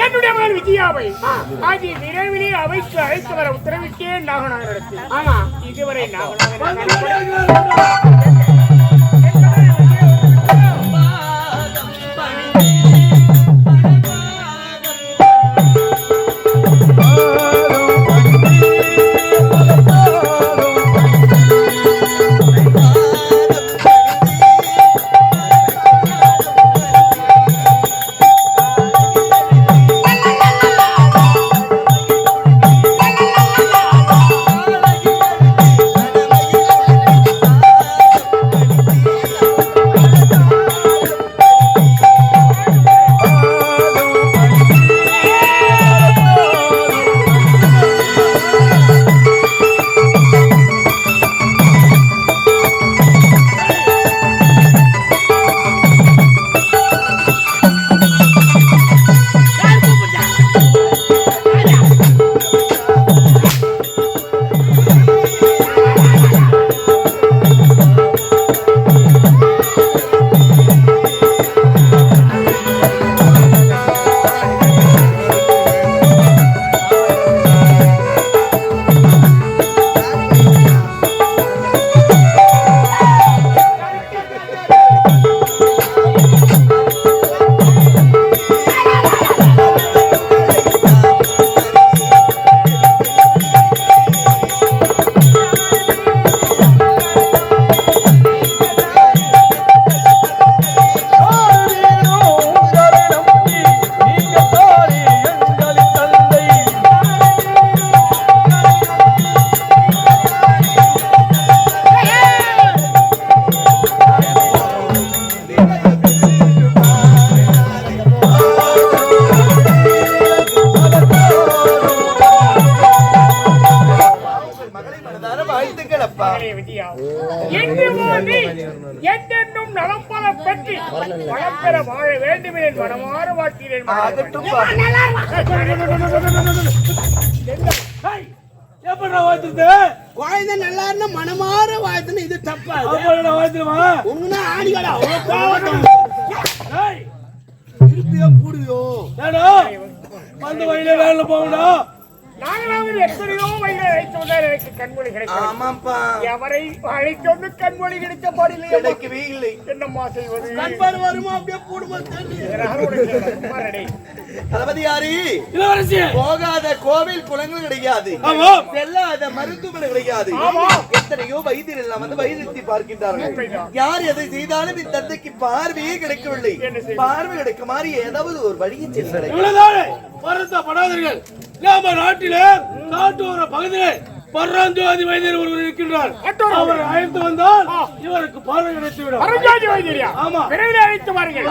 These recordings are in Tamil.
என்னுடைய மகன் விஜயாவை ஆகிய விரைவிலே அவைக்கு அழைத்து வர உத்தரவிட்டேன் நாகநாதனுக்கு. ஆமா, இதுவரை நாகநாதன் வாழ வேண்டும் என் மனமாற வாழ்க்கிறேன். வாழ்ந்த நல்லா மனமாற வாழ்த்துன்னு இது தப்பா உங்க ஆடிகளா திருப்பியா கூடுயோ வந்து வழியில வேலை போகணும். நாங்களாவது எத்தனையோ வயதை அழைத்து வந்தால் எனக்கு கண்மொழி கிடைக்கும். எவரை அழைத்து வந்து கண்மொழி கிடைக்க பாடில்லை, கிடைக்கவே இல்லை. என்னம்மா செய்வது? கண்பார் வருமா அப்படியே குடும்பம் போகாத கோவில் குளங்கள் கிடைக்காது, செல்லாத மருத்துவமனை கிடைக்காது. எத்தனையோ வைத்தியர் எல்லாம் வந்து வைத்தியத்தை பார்க்கின்றார்கள். யார் எதை செய்தாலும் இந்த தந்தைக்கு பார்வையே கிடைக்கவில்லை. பார்வை கிடைக்குமாறு ஏதாவது ஒரு வழியை வருத்தப்படாதீர்கள். நம்ம நாட்டிலே காட்டூர பகுதியிலே பரஞ்சோதி வைத்தியர் ஒருவர் இருக்கின்றார். அவர் அழைத்து வந்தால் இவருக்கு பார்வை கிடைத்துவிடும். பரஞ்சோதி வைத்தியரா? ஆமா, விரைவில் அழைத்து வாருங்கள்.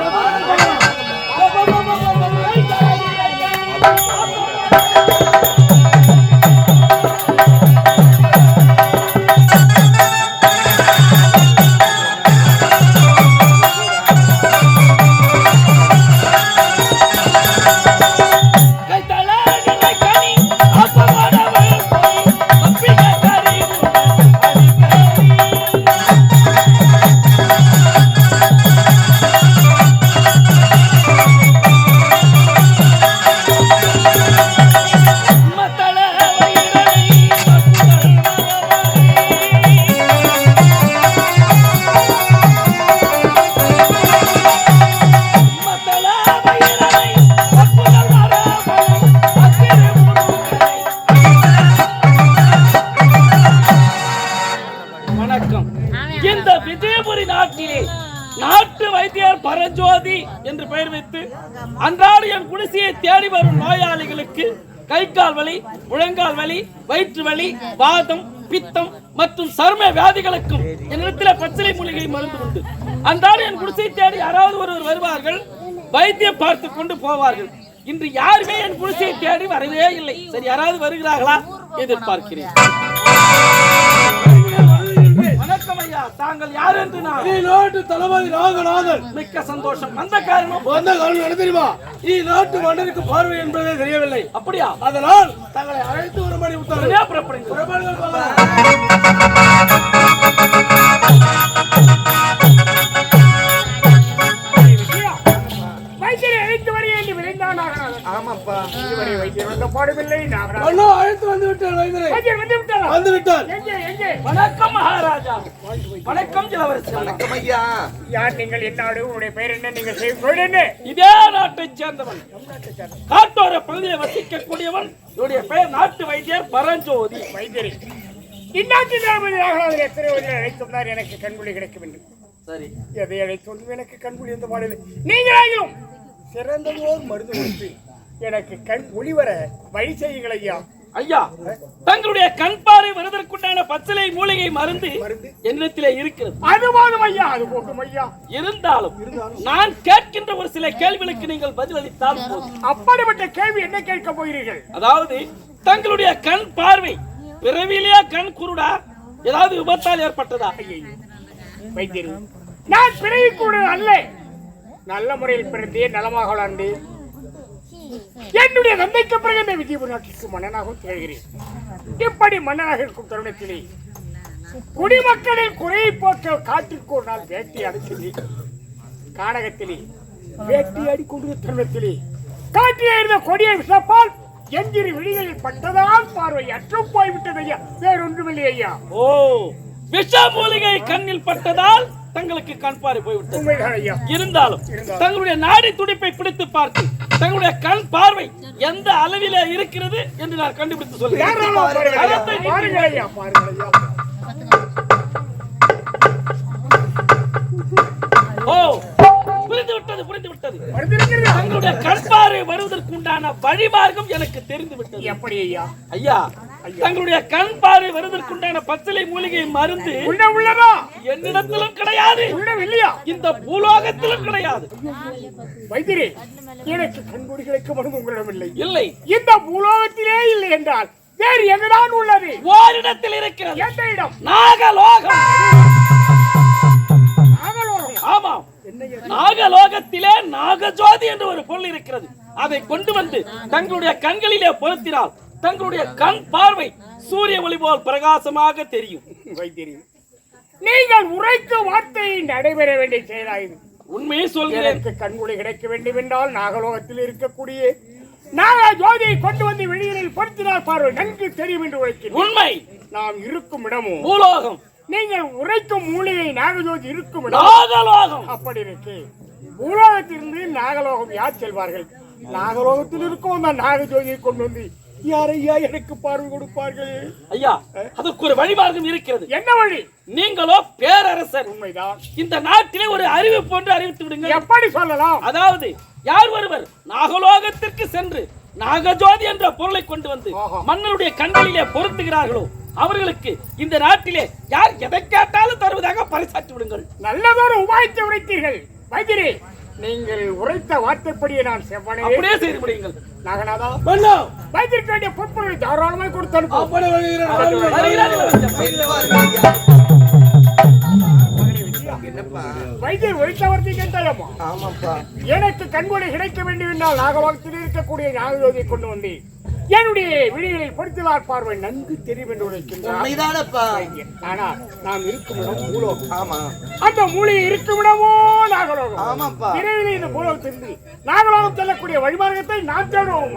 என்று பெயர் வைத்து அன்றாட என் குடிசையை தேடி வரும் நோயாளிகளுக்கு கை கால் வலி, முழங்கால் வலி, வயிற்று வலி, வாதம், பித்தம் மற்றும் சர்ம வியாதிகளுக்கும் என்னிடத்தில் பச்சிலை மூலிகை மருந்து உண்டு. அன்றாட என் குடிசையை தேடி யாராவது ஒருவர் வருவார்கள், வைத்தியம் பார்த்து கொண்டு போவார்கள். இன்று யாருமே என் குடிசையை தேடி வரவே இல்லை. சரி, யாராவது வருகிறார்களா எதிர்பார்க்கிறேன். வணக்கம் ஐயா, தாங்கள் யார் என்று நான் நாட்டு தளபதி நாகநாதன். மிக்க சந்தோஷம். அந்த காரணம் என்ன தெரியுமா? நாட்டு மன்னருக்கு பார்வை என்பதே தெரியவில்லை. அப்படியா? அதனால் தங்களை அழைத்து ஒரு மணி உத்தரவு புறப்படுங்க. ஆமாப்பா, இதுவரை வைத்தியர் வந்த பாடவில்லை. அழைத்து வந்து விட்டார். வணக்கம் மகாராஜா. வணக்கம் இளவரசி. வணக்கம் ஐயா. யார் நீங்கள்? என்னாடு? உங்களுடைய பெயர் என்ன? நீங்கள் செய்ய என்ன? இதே நாட்டை சேர்ந்தவன், காட்டோர பகுதியை வசிக்கக்கூடியவன். என்னுடைய பெயர் நாட்டு வைத்தியர் பரஞ்சோதி. வைத்தியர் இந்நாட்டு நாமதியாக எத்தனை அழைத்துள்ளார். எனக்கு கண்குளி கிடைக்க வேண்டும். சரி, எதை அழைத்து எனக்கு கண்குளி எந்த பாடல நீங்களும் சிறந்ததோர் மருந்து கொடுத்து எனக்கு கண் ஒளிவர வழி செய்யுங்கள் ஐயா. ஐயா, தங்களுடைய கண் பார்வை வருவதற்குண்டான பச்சிலை மூலிகை மருந்து என்னிடத்திலே இருக்கிறது. அது போதும் ஐயா, அது போதும் ஐயா. இருந்தாலும் நான் கேட்கின்ற ஒரு சில கேள்விகளுக்கு நீங்கள் பதில் அளித்தால் போதும். அப்படிப்பட்ட கேள்வி என்ன கேட்க போகிறீர்கள்? அதாவது, தங்களுடைய கண் பார்வை பிறவிலேயே கண் குருடா, ஏதாவது விபத்தால் ஏற்பட்டதா? வைத்தியர், நான் பிறவி கூட அல்ல. நல்ல முறையில் பிறந்தேன், நலமாக வளர்ந்தேன். என்னுடைய தந்தைக்கு பிறகு இந்த விஜயபுர நாட்டிற்கு மன்னனாகவும் திகழ்கிறேன். இப்படி மன்னனாக இருக்கும் தருணத்திலே குடிமக்களின் குறையை போக்க காட்டிற்கு ஒரு நாள் வேட்டையாடி சென்று கானகத்திலே வேட்டையாடி கொண்டிருந்த தருணத்திலே காட்டிலே இருந்த கொடியை விசப்பால் எஞ்சிறு விழிகளில் பட்டதால் பார்வை அற்றும் போய்விட்டது ஐயா. வேறொன்றுமில்லை ஐயா. ஓ, விஷ மூலிகை கண்ணில் பட்டதால் தங்களுக்கு கண் பார்வை போய்விட்டது. இருந்தாலும் தங்களுடைய நாடி துடிப்பை பிடித்து பார்த்து தங்களுடைய கண் பார்வை எந்த அளவிலே இருக்கிறது என்று நான் கண்டுபிடித்து சொல்கிறேன். ஓ, புரிந்து விட்டது. தங்களுடைய கண் பார்வை வருவதற்குண்டான வழிமார்க்கம் எனக்கு தெரிந்து விட்டது. எப்படி ஐயா? ஐயா, தங்களுடைய கண் பார்வை வருவதற்குண்டான பச்சிலை மூலிகை மருந்து உள்ளதா? என்னிடத்திலும் கிடையாது, இல்லையா? இந்த பூலோகத்திலும் கிடையாது. வைத்தியரே, எனக்கு கண்கூடி கிடைக்க மருந்து உங்களிடம் இல்லை. இல்லை, இந்த பூலோகத்திலே இல்லை என்றால் வேறு எங்கதான் உள்ளது? ஓரிடத்தில் இருக்கிறது. எந்த இடம்? நாகலோகம். நாகலோகம்? ஆமாம், நாகலோகத்திலே நாகஜோதி என்று ஒரு பொருள் இருக்கிறது. அதை கொண்டு வந்து தங்களுடைய கண்களிலே பொருத்தினால் தங்களுடைய கண் பார்வை சூரிய ஒளி போல் பிரகாசமாக தெரியும். வைத்தியரே, நீங்கள் உரைக்க வார்த்தை நடைபெற வேண்டிய செயலாயுது. உண்மையை சொல்கிறேன். கண்குளி கிடைக்க வேண்டும் என்றால் நாகலோகத்தில் இருக்கக்கூடிய நாக ஜோதியை கொண்டு வந்து வெளியில் பொருத்தினால் பார்வை நன்கு தெரியும் என்று உரைக்கிறேன். உண்மை. நாம் இருக்கும் இடமும் பூலோகம். நீங்கள் உரைக்கும் மூலிகை நாகஜோதி இருக்கும் நாகலோகம். அப்படி இருக்கு. பூலோகத்திலிருந்து நாகலோகம் யார் செல்வார்கள்? நாகலோகத்தில் இருக்கும் அந்த நாகஜோதியை கொண்டு வந்து யாரையா எனக்கு பார்வை கொடுப்பார்கள்? ஐயா, அதுக்கு ஒரு வழிமார்க்கம் இருக்கிறது. என்ன வழி? நீங்களோ பேரரசர். உண்மைதான். இந்த நாட்டிலே ஒரு அறிவிப்பு போன்று அறிவித்து விடுங்க. எப்படி சொல்லலாம்? அதாவது, யார் ஒருவர் நாகலோகத்திற்கு சென்று நாகஜோதி என்ற பொருளை கொண்டு வந்து மன்னருடைய கண்களிலே பொருத்துகிறார்களோ அவர்களுக்கு இந்த நாட்டிலே யார் எதை கேட்டாலும் தருவதாக பரிசாற்றி விடுங்கள். நல்லதொரு உபாயத்தை உரைத்தீர்கள். வைத்தியரே, நீங்கள் உரைத்த வார்த்தைப்படியே நான் செவ்வனே அப்படியே செய்து முடியுங்கள். நாகநாதா, வைத்திருக்க வேண்டிய பொறுப்புகளை தாராளமாய் கொடுத்து வைத்தியர் உரைத்த வார்த்தை கேட்டாயம்மா. எனக்கு கண்கொடை கிடைக்க வேண்டும் என்றால் நாகலோகத்தில் இருக்கக்கூடிய நாகஜோதியை கொண்டு வந்து என்னுடைய விழிகளில் பொறுத்தலார் பார்வை நன்கு தெரியும் என்று உரைக்கின்றார். ஆனால் நாம் இருக்கும் இடம் பூலோகம். அந்த மூலையை இருக்கும் இடமோ நாகலோகம். விரைவில் இந்த பூலோகத்திலிருந்து நாகலோகம் செல்லக்கூடிய வழிமார்க்கத்தை நாம் தேடுவோம்.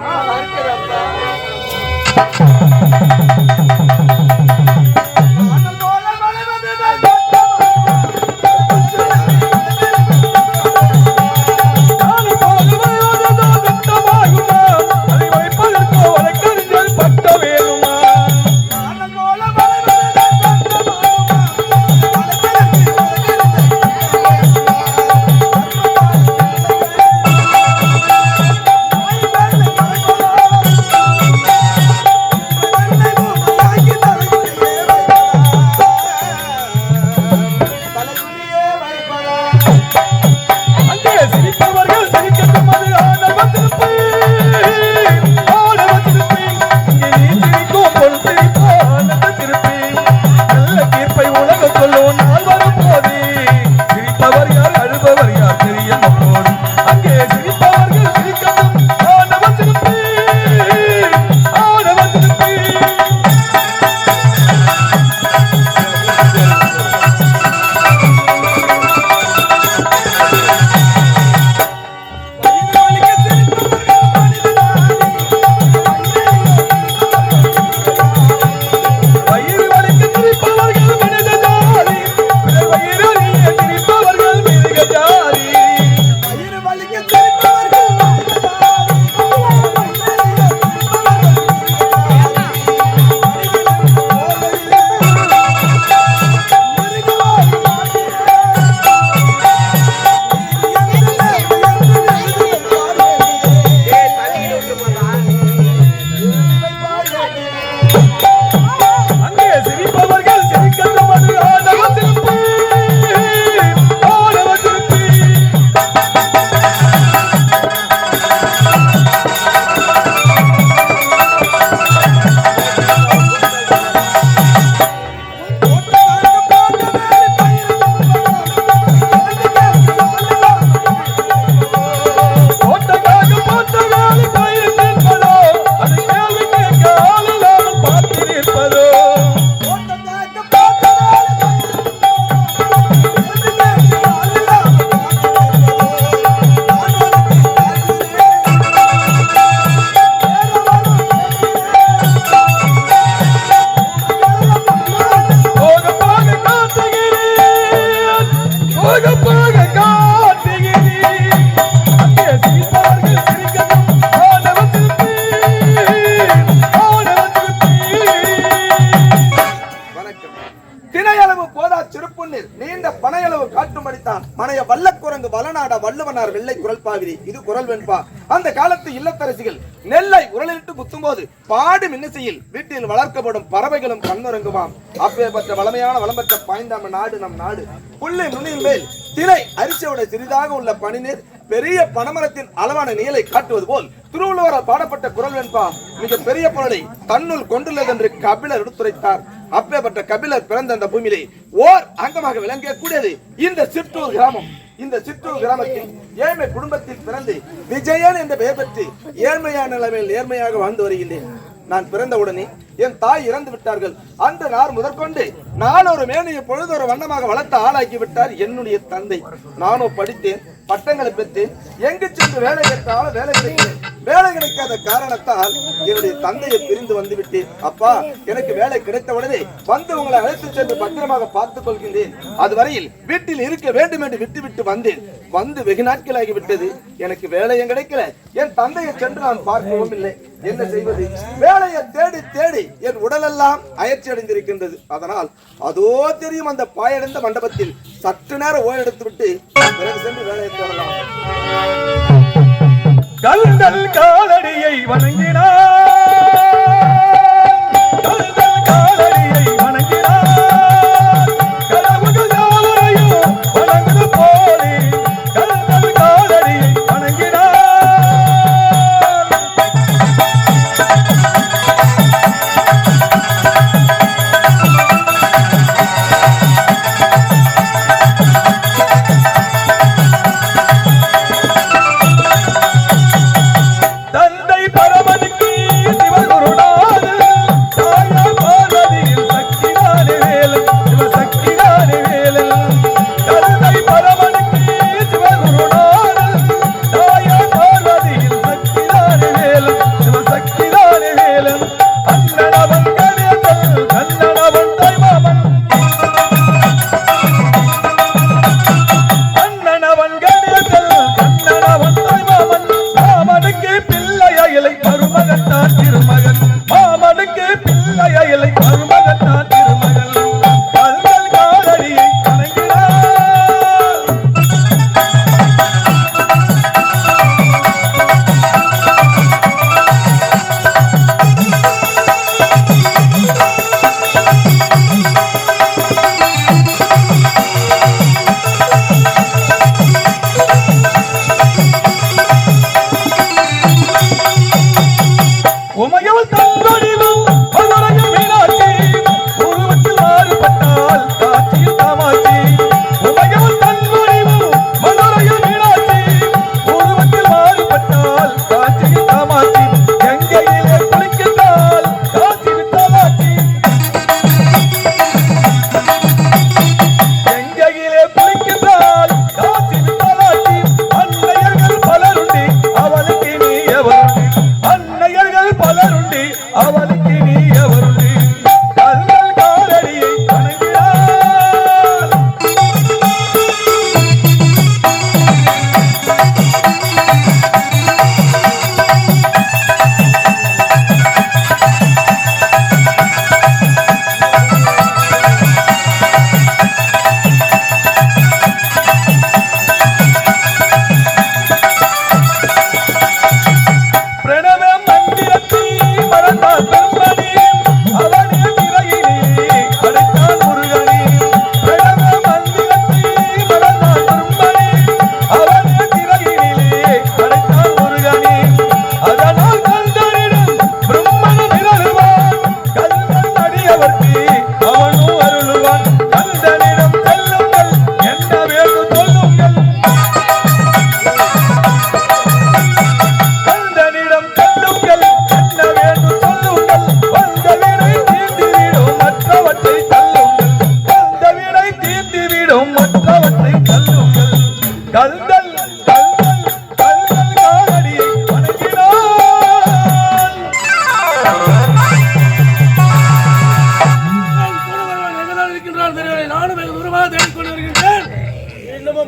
மாமனார் வெள்ளை குரல் பாவிரி, இது குரல் வெண்பா. அந்த காலத்து இல்லத்தரசிகள் நெல்லை உரலிட்டு குத்தும் போது பாடும் இன்னிசையில் வீட்டில் வளர்க்கப்படும் பறவைகளும் கண்ணுறங்குமாம். அப்பேற்பட்ட வளமையான வளம்பெற்ற பாய்ந்தாம நாடு நம் நாடு. புள்ளி நுனியின் மேல் திரை அரிசியோட சிறிதாக உள்ள பனிநீர் பெரிய பனமரத்தின் அளவான நீலை காட்டுவது போல் திருவள்ளுவரால் பாடப்பட்ட குரல் வெண்பா மிக பெரிய பொருளை தன்னுள் கொண்டுள்ளது என்று கபிலர் எடுத்துரைத்தார். அப்பேற்பட்ட கபிலர் பிறந்த அந்த பூமியிலே ஓர் அங்கமாக விளங்கக்கூடியது இந்த சிற்றூர் கிராமம். இந்த சிற்றூர் கிராமத்தில் ஏழ்மை குடும்பத்தில் பிறந்து விஜயன் என்ற பெயர் பெற்று ஏழ்மையான நிலைமையில் நேர்மையாக வாழ்ந்து வருகின்றேன். நான் பிறந்தவுடனே என் தாய் இறந்து விட்டார்கள். அந்த நாள் முதற்கொண்டு நான் ஒரு மேனையை பொழுதொரு வண்ணமாக வளர்த்து ஆளாக்கி விட்டார் என்னுடைய தந்தை. நானும் படித்தேன், பட்டங்களை பெற்றேன், எங்கு சென்று வேலை கேட்டாலும் வேலை கிடைக்கிறேன். வேலை கிடைக்காத காரணத்தால் என்னுடைய தந்தையை பிரிந்து வந்து விட்டேன். அப்பா, எனக்கு வேலை கிடைத்தவுடனே வந்து உங்களை அழைத்து சென்று பத்திரமாக பார்த்துக் கொள்கின்றேன். அதுவரையில் வீட்டில் இருக்க வேண்டும் என்று விட்டுவிட்டு வந்தேன். வந்து வெகு நாட்கள் ஆகிவிட்டது. எனக்கு வேலையும் கிடைக்கல, என் தந்தையை சென்று நான் பார்க்கவும் இல்லை. என்ன செய்வது? வேலையை தேடி தேடி என் உடலெல்லாம் அயற்சி அடைந்திருக்கின்றது. அதனால் அதோ தெரியும் அந்த பாயடைந்த மண்டபத்தில் சற்று நேரம் ஓய்வெடுத்து விட்டு பிறகு சென்று வேலையை தேடலாம். கல்தல் காலடியை வணங்கினார், கல்தல் காலடியை வணங்கினார், கடவுள் யாவரையும் வணங்குது போலே கல்தல் காலடியை வணங்கினார்.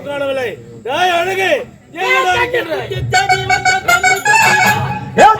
காணவில்லை. அழகு ஏன்